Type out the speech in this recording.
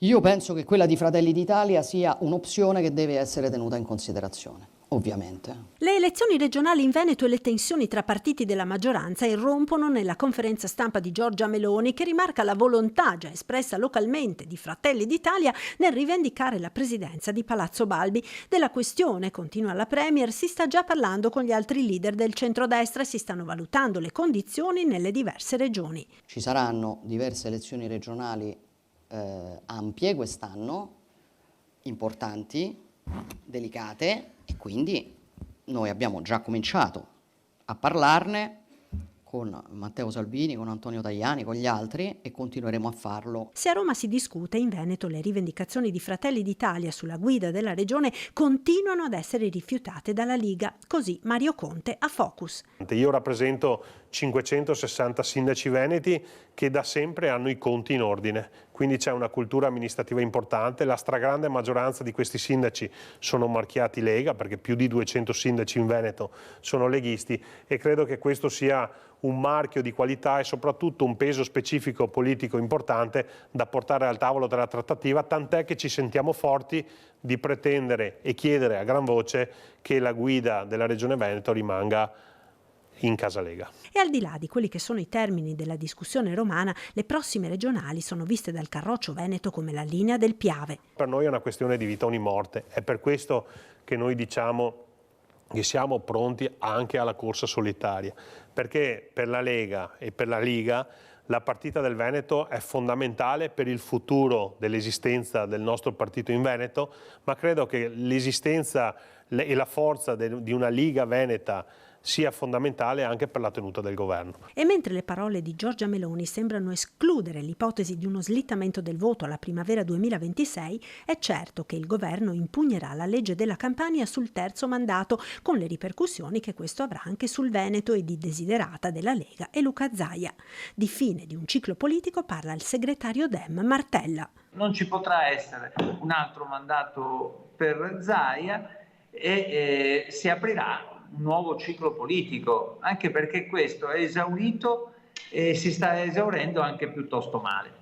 Io penso che quella di Fratelli d'Italia sia un'opzione che deve essere tenuta in considerazione, ovviamente. Le elezioni regionali in Veneto e le tensioni tra partiti della maggioranza irrompono nella conferenza stampa di Giorgia Meloni, che rimarca la volontà già espressa localmente di Fratelli d'Italia nel rivendicare la presidenza di Palazzo Balbi. Della questione, continua la Premier, si sta già parlando con gli altri leader del centrodestra e si stanno valutando le condizioni nelle diverse regioni. Ci saranno diverse elezioni regionali ampie quest'anno, importanti, delicate, e quindi noi abbiamo già cominciato a parlarne con Matteo Salvini, con Antonio Tajani, con gli altri, e continueremo a farlo. Se a Roma si discute, in Veneto le rivendicazioni di Fratelli d'Italia sulla guida della regione continuano ad essere rifiutate dalla Liga. Così Mario Conte a Focus. Io rappresento 560 sindaci veneti che da sempre hanno i conti in ordine, quindi c'è una cultura amministrativa importante. La stragrande maggioranza di questi sindaci sono marchiati Lega, perché più di 200 sindaci in Veneto sono leghisti, e credo che questo sia un marchio di qualità e soprattutto un peso specifico politico importante da portare al tavolo della trattativa, tant'è che ci sentiamo forti di pretendere e chiedere a gran voce che la guida della Regione Veneto rimanga in casa Lega. E al di là di quelli che sono i termini della discussione romana, le prossime regionali sono viste dal Carroccio Veneto come la linea del Piave. Per noi è una questione di vita o di morte, è per questo che noi diciamo che siamo pronti anche alla corsa solitaria, perché per la Lega e per la Liga la partita del Veneto è fondamentale per il futuro dell'esistenza del nostro partito in Veneto, ma credo che l'esistenza e la forza di una Liga veneta sia fondamentale anche per la tenuta del governo. E mentre le parole di Giorgia Meloni sembrano escludere l'ipotesi di uno slittamento del voto alla primavera 2026, è certo che il governo impugnerà la legge della Campania sul terzo mandato, con le ripercussioni che questo avrà anche sul Veneto e di Desiderata della Lega e Luca Zaia. Di fine di un ciclo politico parla il segretario Dem Martella. Non ci potrà essere un altro mandato per Zaia e si aprirà un nuovo ciclo politico, anche perché questo è esaurito e si sta esaurendo anche piuttosto male.